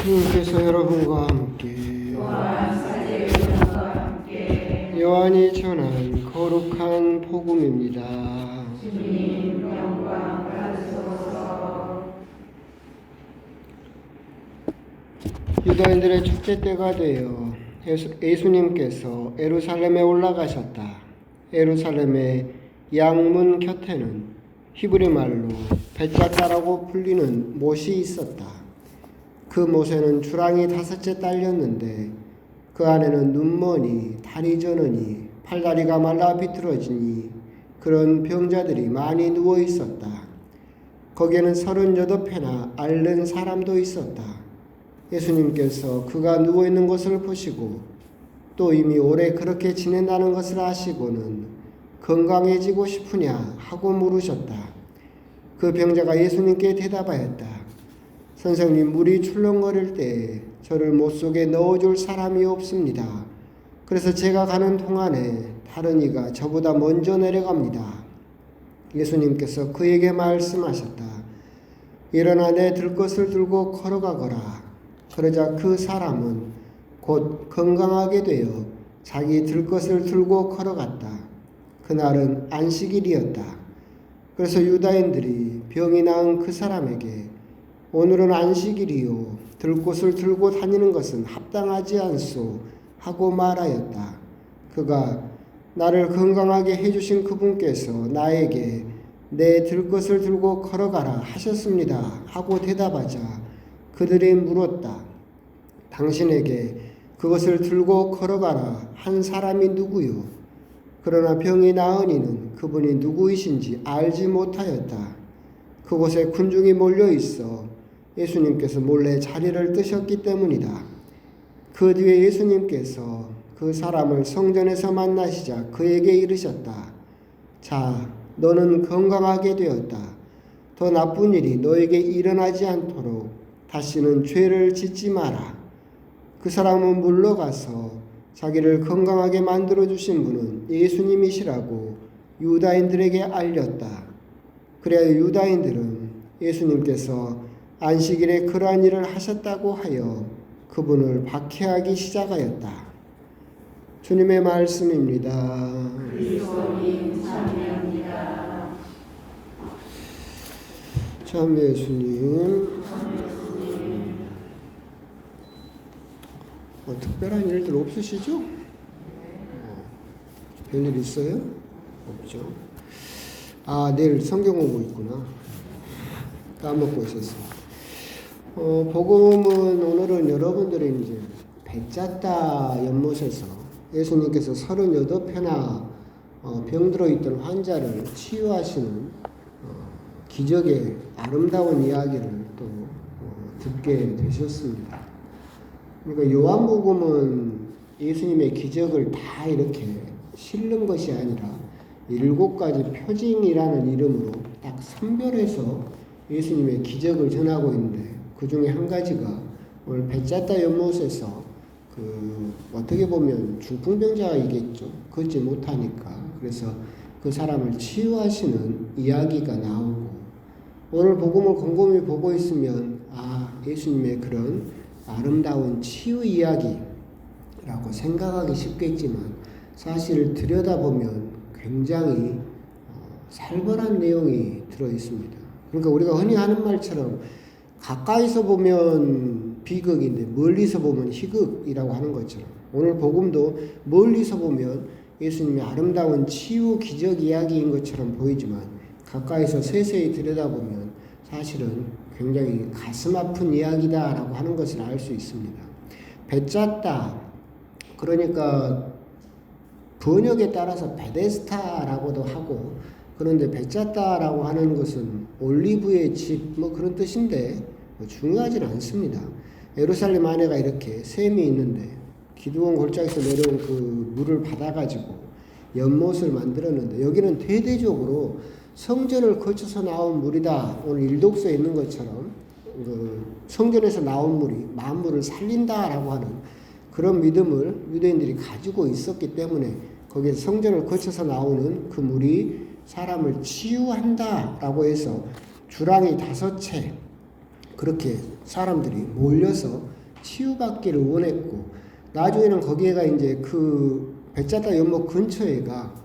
주님께서 여러분과 함께 요한이 전한 거룩한 복음입니다. 주님 영광 받으소서. 유다인들의 축제 때가 되어 예수님께서 예루살렘에 올라가셨다. 예루살렘의 양문 곁에는 히브리 말로 벳작다라고 불리는 못이 있었다. 그 못에는 주랑이 5째 딸렸는데 그 안에는 눈머니, 다리 저느니, 팔다리가 말라 비틀어지니 그런 병자들이 많이 누워 있었다. 거기에는 38회나 앓는 사람도 있었다. 예수님께서 그가 누워 있는 것을 보시고 또 이미 오래 그렇게 지낸다는 것을 아시고는 건강해지고 싶으냐 하고 물으셨다. 그 병자가 예수님께 대답하였다. 선생님, 물이 출렁거릴 때 저를 못 속에 넣어줄 사람이 없습니다. 그래서 제가 가는 동안에 다른 이가 저보다 먼저 내려갑니다. 예수님께서 그에게 말씀하셨다. 일어나 내 들 것을 들고 걸어가거라. 그러자 그 사람은 곧 건강하게 되어 자기 들 것을 들고 걸어갔다. 그날은 안식일이었다. 그래서 유다인들이 병이 나은 그 사람에게 오늘은 안식일이요 들 것을 들고 다니는 것은 합당하지 않소 하고 말하였다. 그가 나를 건강하게 해주신 그분께서 나에게 내 들 것을 들고 걸어가라 하셨습니다 하고 대답하자 그들이 물었다. 당신에게 그것을 들고 걸어가라 한 사람이 누구요? 그러나 병이 나은 이는 그분이 누구이신지 알지 못하였다. 그곳에 군중이 몰려 있어 예수님께서 몰래 자리를 뜨셨기 때문이다. 그 뒤에 예수님께서 그 사람을 성전에서 만나시자 그에게 이르셨다. 자, 너는 건강하게 되었다. 더 나쁜 일이 너에게 일어나지 않도록 다시는 죄를 짓지 마라. 그 사람은 물러가서 자기를 건강하게 만들어주신 분은 예수님이시라고 유다인들에게 알렸다. 그래야 유다인들은 예수님께서 안식일에 그러한 일을 하셨다고 하여 그분을 박해하기 시작하였다. 주님의 말씀입니다. 그리스도님 참여합니다. 참 예수님. 특별한 일들 없으시죠? 별일 있어요? 없죠. 내일 성경 공부 있구나. 까먹고 있었어요. 복음은 오늘은 여러분들이 이제 벳작다 연못에서 예수님께서 38회나 병들어 있던 환자를 치유하시는 기적의 아름다운 이야기를 또 듣게 되셨습니다. 그러니까 요한복음은 예수님의 기적을 다 이렇게 실는 것이 아니라 7가지 표징이라는 이름으로 딱 선별해서 예수님의 기적을 전하고 있는데 그 중에 한 가지가 오늘 벳작다 연못에서 어떻게 보면 중풍병자이겠죠. 걷지 못하니까. 그래서 그 사람을 치유하시는 이야기가 나오고 오늘 복음을 곰곰이 보고 있으면 예수님의 그런 아름다운 치유 이야기라고 생각하기 쉽겠지만 사실 들여다보면 굉장히 살벌한 내용이 들어있습니다. 그러니까 우리가 흔히 하는 말처럼 가까이서 보면 비극인데 멀리서 보면 희극이라고 하는 것처럼 오늘 복음도 멀리서 보면 예수님의 아름다운 치유 기적 이야기인 것처럼 보이지만 가까이서 세세히 들여다보면 사실은 굉장히 가슴 아픈 이야기다라고 하는 것을 알 수 있습니다. 벳작다, 그러니까 번역에 따라서 베데스다라고도 하고 그런데 벳작다라고 하는 것은 올리브의 집 그런 뜻인데 중요하진 않습니다. 예루살렘 안에가 이렇게 샘이 있는데 기드온 골짜기에서 내려온 그 물을 받아가지고 연못을 만들었는데 여기는 대대적으로 성전을 거쳐서 나온 물이다. 오늘 일독서에 있는 것처럼 성전에서 나온 물이 만물을 살린다라고 하는 그런 믿음을 유대인들이 가지고 있었기 때문에 거기에서 성전을 거쳐서 나오는 그 물이 사람을 치유한다라고 해서 주랑이 5채 그렇게 사람들이 몰려서 치유받기를 원했고, 나중에는 거기에가 이제 그 벳자다 연못 근처에가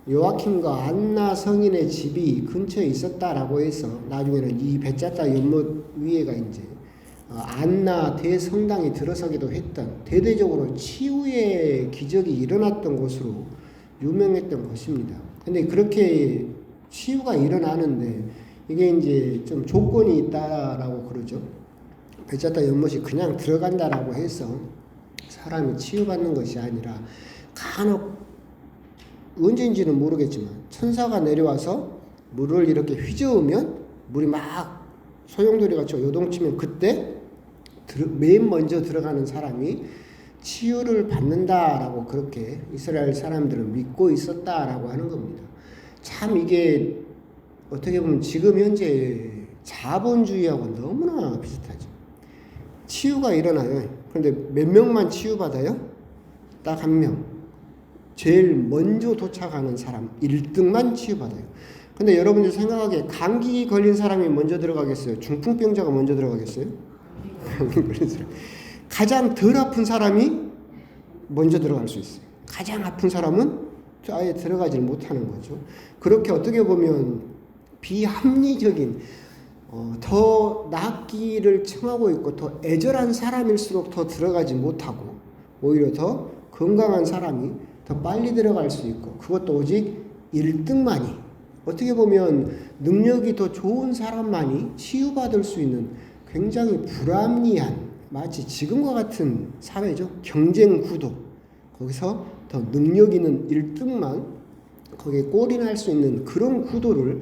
요아킴과 안나 성인의 집이 근처에 있었다라고 해서 나중에는 이 벳자다 연못 위에가 이제 안나 대성당이 들어서기도 했던, 대대적으로 치유의 기적이 일어났던 곳으로 유명했던 곳입니다. 근데 그렇게 치유가 일어나는데 이게 이제 좀 조건이 있다라고 그러죠. 벳자다 연못이 그냥 들어간다라고 해서 사람이 치유받는 것이 아니라 간혹 언제인지는 모르겠지만 천사가 내려와서 물을 이렇게 휘저으면 물이 막 소용돌이같이 요동치면 그때 맨 먼저 들어가는 사람이 치유를 받는다라고 그렇게 이스라엘 사람들은 믿고 있었다라고 하는 겁니다. 참 이게 어떻게 보면 지금 현재 자본주의하고 너무나 비슷하죠. 치유가 일어나요. 그런데 몇 명만 치유받아요? 딱 한 명. 제일 먼저 도착하는 사람 1등만 치유받아요. 근데 여러분들 생각하기에 감기 걸린 사람이 먼저 들어가겠어요? 중풍병자가 먼저 들어가겠어요? 감기 걸린 사람. 가장 덜 아픈 사람이 먼저 들어갈 수 있어요. 가장 아픈 사람은 아예 들어가지 못하는 거죠. 그렇게 어떻게 보면 비합리적인 더 낫기를 청하고 있고 더 애절한 사람일수록 더 들어가지 못하고 오히려 더 건강한 사람이 더 빨리 들어갈 수 있고, 그것도 오직 1등만이, 어떻게 보면 능력이 더 좋은 사람만이 치유받을 수 있는 굉장히 불합리한, 마치 지금과 같은 사회죠. 경쟁 구도. 거기서 더 능력 있는 1등만 거기에 골인할 수 있는 그런 구도를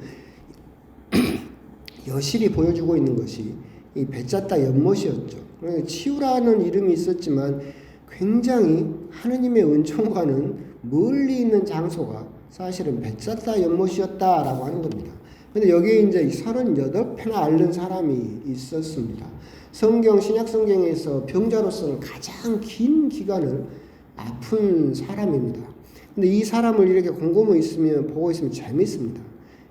여실히 보여주고 있는 것이 이 벳자다 연못이었죠. 치유라는 이름이 있었지만 굉장히 하느님의 은총과는 멀리 있는 장소가 사실은 벳자다 연못이었다라고 하는 겁니다. 근데 여기에 이제 38패나 앓는 사람이 있었습니다. 신약 성경에서 병자로서는 가장 긴 기간을 아픈 사람입니다. 근데 이 사람을 이렇게 곰곰이 보고 있으면 재밌습니다.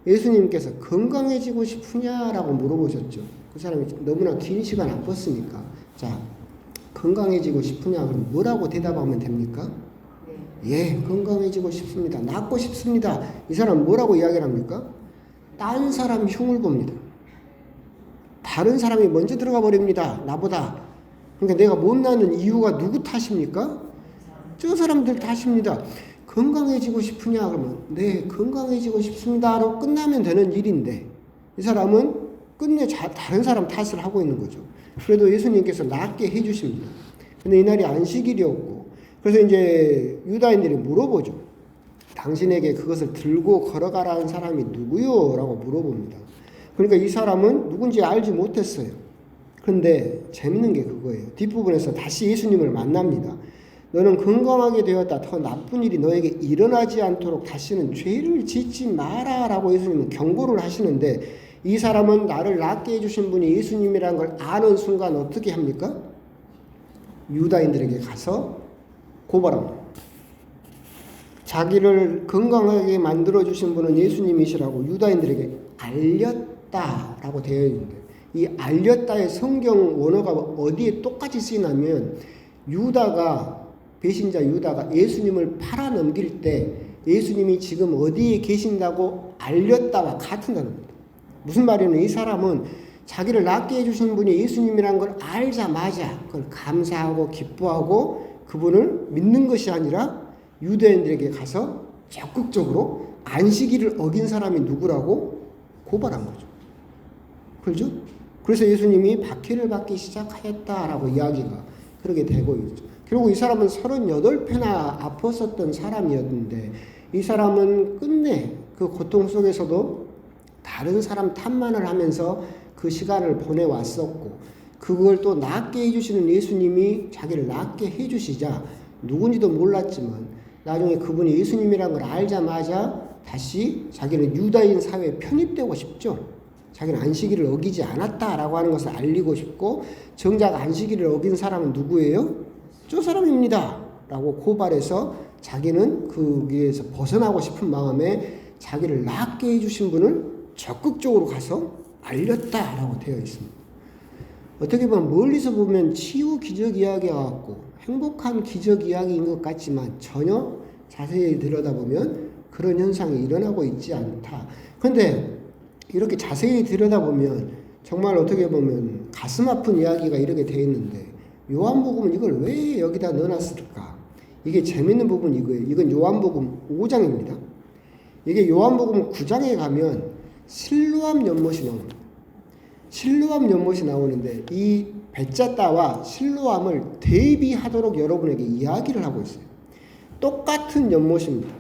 예수님께서 건강해지고 싶으냐라고 물어보셨죠. 그 사람이 너무나 긴 시간 아팠으니까. 자, 건강해지고 싶으냐? 그럼 뭐라고 대답하면 됩니까? 예, 건강해지고 싶습니다. 낫고 싶습니다. 이 사람 뭐라고 이야기를 합니까? 딴 사람 흉을 봅니다. 다른 사람이 먼저 들어가 버립니다. 나보다. 그러니까 내가 못 나는 이유가 누구 탓입니까? 저 사람들 탓입니다. 건강해지고 싶으냐? 그러면 네, 건강해지고 싶습니다로 끝나면 되는 일인데 이 사람은 끝내 다른 사람 탓을 하고 있는 거죠. 그래도 예수님께서 낫게 해주십니다. 근데 이날이 안식일이었고, 그래서 이제 유다인들이 물어보죠. 당신에게 그것을 들고 걸어가라는 사람이 누구요? 라고 물어봅니다. 그러니까 이 사람은 누군지 알지 못했어요. 그런데 재밌는 게 그거예요. 뒷부분에서 다시 예수님을 만납니다. 너는 건강하게 되었다. 더 나쁜 일이 너에게 일어나지 않도록 다시는 죄를 짓지 마라 라고 예수님은 경고를 하시는데, 이 사람은 나를 낫게 해주신 분이 예수님이라는 걸 아는 순간 어떻게 합니까? 유다인들에게 가서 고발합니다. 자기를 건강하게 만들어주신 분은 예수님이시라고 유다인들에게 알렸다라고 되어 있는데, 이 알렸다의 성경 원어가 어디에 똑같이 쓰이냐면, 배신자 유다가 예수님을 팔아넘길 때 예수님이 지금 어디에 계신다고 알렸다와 같은 단어입니다. 무슨 말이냐면, 이 사람은 자기를 낫게 해주신 분이 예수님이라는 걸 알자마자 그걸 감사하고 기뻐하고 그분을 믿는 것이 아니라 유대인들에게 가서 적극적으로 안식일을 어긴 사람이 누구라고 고발한 거죠. 그렇죠? 그래서 예수님이 박해를 받기 시작하였다라고 이야기가 그렇게 되고 있죠. 그리고 이 사람은 38패나 아팠었던 사람이었는데, 이 사람은 끝내 그 고통 속에서도 다른 사람 탓만을 하면서 그 시간을 보내왔었고, 그걸 또 낫게 해주시는 예수님이 자기를 낫게 해주시자 누군지도 몰랐지만 나중에 그분이 예수님이라는 걸 알자마자 다시 자기는 유다인 사회에 편입되고 싶죠. 자기는 안식일을 어기지 않았다라고 하는 것을 알리고 싶고, 정작 안식일을 어긴 사람은 누구예요? 저 사람입니다 라고 고발해서 자기는 거기에서 벗어나고 싶은 마음에 자기를 낫게 해주신 분을 적극적으로 가서 알렸다라고 되어 있습니다. 어떻게 보면 멀리서 보면 치유 기적 이야기가 같고 행복한 기적 이야기인 것 같지만 전혀 자세히 들여다보면 그런 현상이 일어나고 있지 않다. 그런데 이렇게 자세히 들여다보면 정말 어떻게 보면 가슴 아픈 이야기가 이렇게 되어 있는데 요한복음은 이걸 왜 여기다 넣어놨을까? 이게 재밌는 부분이 이거예요. 이건 요한복음 5장입니다. 이게 요한복음 9장에 가면 실로암 연못이 나옵니다. 실로암 연못이 나오는데 이 벳자다와 실로암을 대비하도록 여러분에게 이야기를 하고 있어요. 똑같은 연못입니다.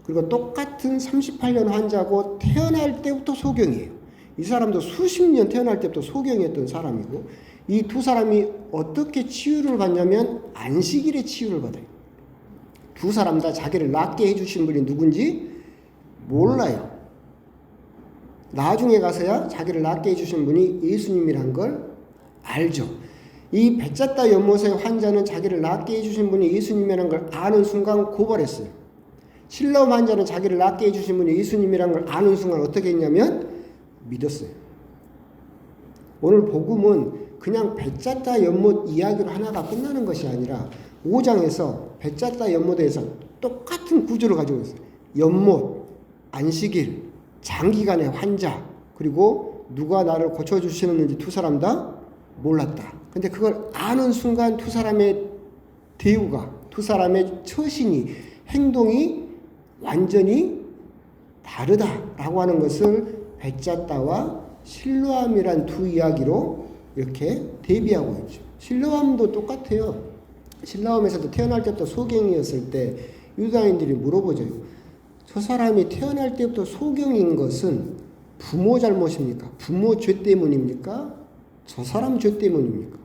그리고 똑같은 38년 환자고 태어날 때부터 소경이에요. 이 사람도 수십 년 태어날 때부터 소경이었던 사람이고 이 두 사람이 어떻게 치유를 받냐면 안식일에 치유를 받아요. 두 사람 다 자기를 낫게 해주신 분이 누군지 몰라요. 나중에 가서야 자기를 낫게 해주신 분이 예수님이란 걸 알죠. 이 벳자다 연못의 환자는 자기를 낫게 해주신 분이 예수님이란 걸 아는 순간 고발했어요. 실로암 환자는 자기를 낫게 해주신 분이 예수님이란 걸 아는 순간 어떻게 했냐면 믿었어요. 오늘 복음은 그냥 벳자다 연못 이야기로 하나가 끝나는 것이 아니라 5장에서 벳자다 연못에서 똑같은 구조를 가지고 있어요. 연못, 안식일, 장기간의 환자, 그리고 누가 나를 고쳐주시는지 두 사람 다 몰랐다. 근데 그걸 아는 순간 두 사람의 대우가, 두 사람의 처신이, 행동이 완전히 다르다라고 하는 것을 벳자다와 실로암이란 두 이야기로 이렇게 대비하고 있죠. 실로암도 똑같아요. 실로암에서도 태어날 때부터 소경이었을 때 유다인들이 물어보죠. 저 사람이 태어날 때부터 소경인 것은 부모 잘못입니까? 부모 죄 때문입니까? 저 사람 죄 때문입니까?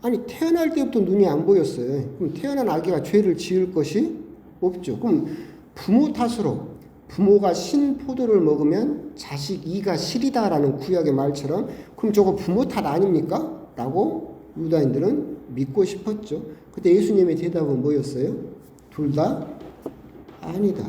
아니 태어날 때부터 눈이 안 보였어요. 그럼 태어난 아기가 죄를 지을 것이 없죠. 그럼 부모 탓으로 부모가 신포도를 먹으면 자식 이가 시리다라는 구약의 말처럼 그럼 저거 부모 탓 아닙니까? 라고 유다인들은 믿고 싶었죠. 그때 예수님의 대답은 뭐였어요? 둘 다 아니다.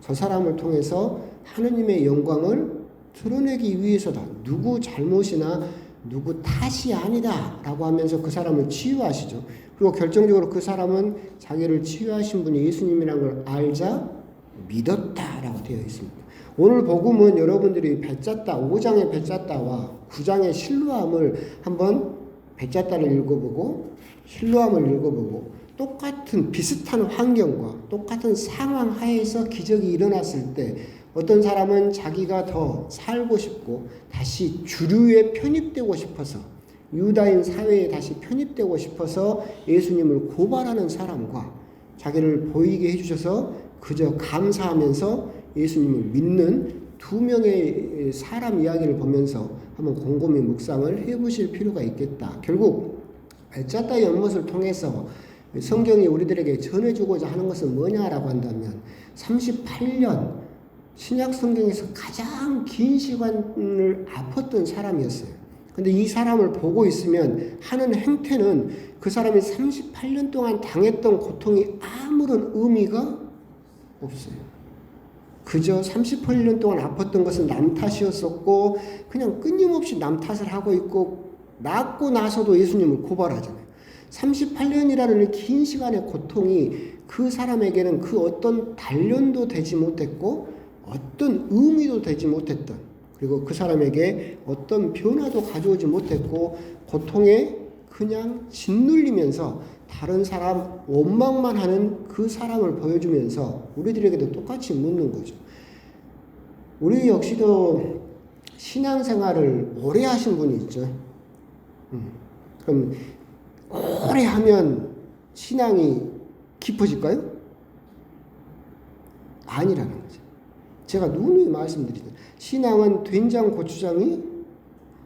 저 사람을 통해서 하느님의 영광을 드러내기 위해서다. 누구 잘못이나 누구 탓이 아니다 라고 하면서 그 사람을 치유하시죠. 그리고 결정적으로 그 사람은 자기를 치유하신 분이 예수님이라는 걸 알자 믿었다라고 되어 있습니다. 오늘 복음은 여러분들이 벳자다 5장의 벳자다와 9장의 실로암을 한번 벳자다를 읽어보고 실로암을 읽어보고 똑같은 비슷한 환경과 똑같은 상황 하에서 기적이 일어났을 때 어떤 사람은 자기가 더 살고 싶고 다시 주류에 편입되고 싶어서 유다인 사회에 다시 편입되고 싶어서 예수님을 고발하는 사람과 자기를 보이게 해주셔서 그저 감사하면서 예수님을 믿는 두 명의 사람 이야기를 보면서 한번 곰곰이 묵상을 해보실 필요가 있겠다. 결국 벳자다 연못을 통해서 성경이 우리들에게 전해주고자 하는 것은 뭐냐라고 한다면 38년 신약 성경에서 가장 긴 시간을 아팠던 사람이었어요. 근데 이 사람을 보고 있으면 하는 행태는 그 사람이 38년 동안 당했던 고통이 아무런 의미가 없어요. 그저 38년 동안 아팠던 것은 남 탓이었었고 그냥 끊임없이 남 탓을 하고 있고 낫고 나서도 예수님을 고발하잖아요. 38년이라는 긴 시간의 고통이 그 사람에게는 그 어떤 단련도 되지 못했고 어떤 의미도 되지 못했던 그리고 그 사람에게 어떤 변화도 가져오지 못했고 고통에 그냥 짓눌리면서 다른 사람 원망만 하는 그 사람을 보여주면서 우리들에게도 똑같이 묻는 거죠. 우리 역시도 신앙생활을 오래 하신 분이 있죠. 그럼 오래 하면 신앙이 깊어질까요? 아니라는 거죠. 제가 누누이 말씀드리죠. 신앙은 된장 고추장이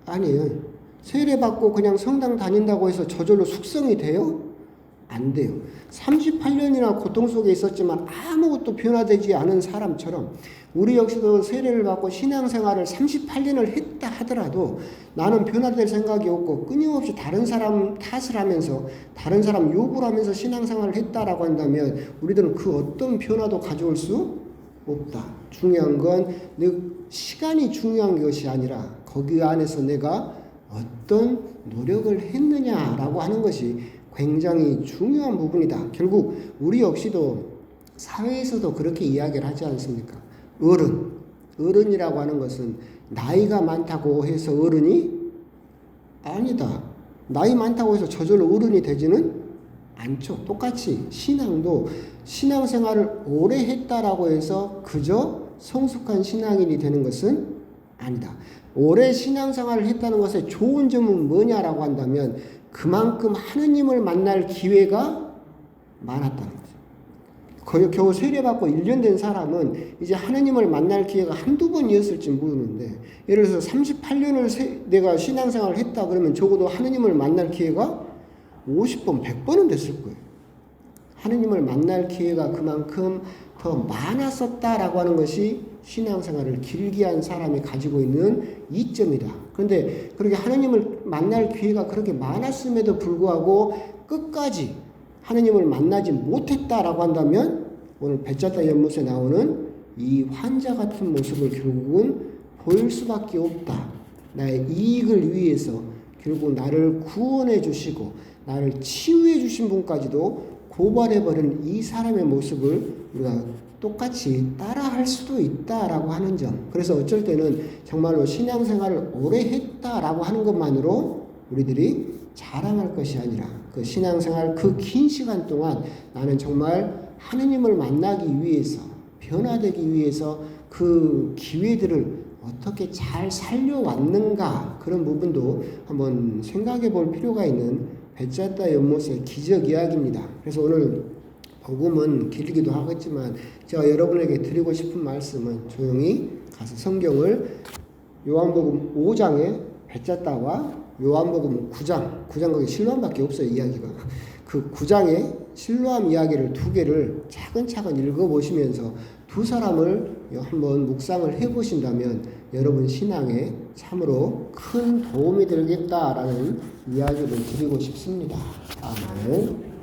아니에요. 세례받고 그냥 성당 다닌다고 해서 저절로 숙성이 돼요? 안 돼요. 38년이나 고통 속에 있었지만 아무것도 변화되지 않은 사람처럼 우리 역시도 세례를 받고 신앙생활을 38년을 했다 하더라도 나는 변화될 생각이 없고 끊임없이 다른 사람 탓을 하면서 다른 사람 욕을 하면서 신앙생활을 했다라고 한다면 우리들은 그 어떤 변화도 가져올 수 없다. 중요한 건 시간이 중요한 것이 아니라 거기 안에서 내가 어떤 노력을 했느냐라고 하는 것이 굉장히 중요한 부분이다. 결국 우리 역시도 사회에서도 그렇게 이야기를 하지 않습니까? 어른이라고 하는 것은 나이가 많다고 해서 어른이 아니다. 나이 많다고 해서 저절로 어른이 되지는 않죠. 똑같이 신앙도 신앙생활을 오래 했다라고 해서 그저 성숙한 신앙인이 되는 것은 아니다. 오래 신앙생활을 했다는 것의 좋은 점은 뭐냐라고 한다면 그만큼 하느님을 만날 기회가 많았다는 거죠. 겨우 세례받고 1년 된 사람은 이제 하느님을 만날 기회가 한두 번이었을지 모르는데 예를 들어서 38년을 내가 신앙생활을 했다 그러면 적어도 하느님을 만날 기회가 50번, 100번은 됐을 거예요. 하느님을 만날 기회가 그만큼 더 많았었다라고 하는 것이 신앙생활을 길게 한 사람이 가지고 있는 이점이다. 그런데 그렇게 하느님을 만날 기회가 그렇게 많았음에도 불구하고 끝까지 하느님을 만나지 못했다라고 한다면 오늘 베짜다 연못에 나오는 이 환자 같은 모습을 결국은 보일 수밖에 없다. 나의 이익을 위해서 결국 나를 구원해 주시고 나를 치유해 주신 분까지도 고발해버린 이 사람의 모습을 우리가 똑같이 따라할 수도 있다라고 하는 점. 그래서 어쩔 때는 정말로 신앙생활을 오래 했다라고 하는 것만으로 우리들이 자랑할 것이 아니라 그 신앙생활 그 긴 시간 동안 나는 정말 하느님을 만나기 위해서 변화되기 위해서 그 기회들을 어떻게 잘 살려왔는가 그런 부분도 한번 생각해 볼 필요가 있는 베짜다 연못의 기적 이야기입니다. 그래서 오늘 복음은 길기도 하겠지만 제가 여러분에게 드리고 싶은 말씀은 조용히 가서 성경을 요한복음 5장에 베짜다와 요한복음 9장 거기 실로암밖에 없어요. 이야기가. 그 9장의 실로암 이야기를 두 개를 차근차근 읽어보시면서 두 사람을 한번 묵상을 해보신다면 여러분 신앙에 참으로 큰 도움이 되겠다라는 이야기를 드리고 싶습니다. 아멘.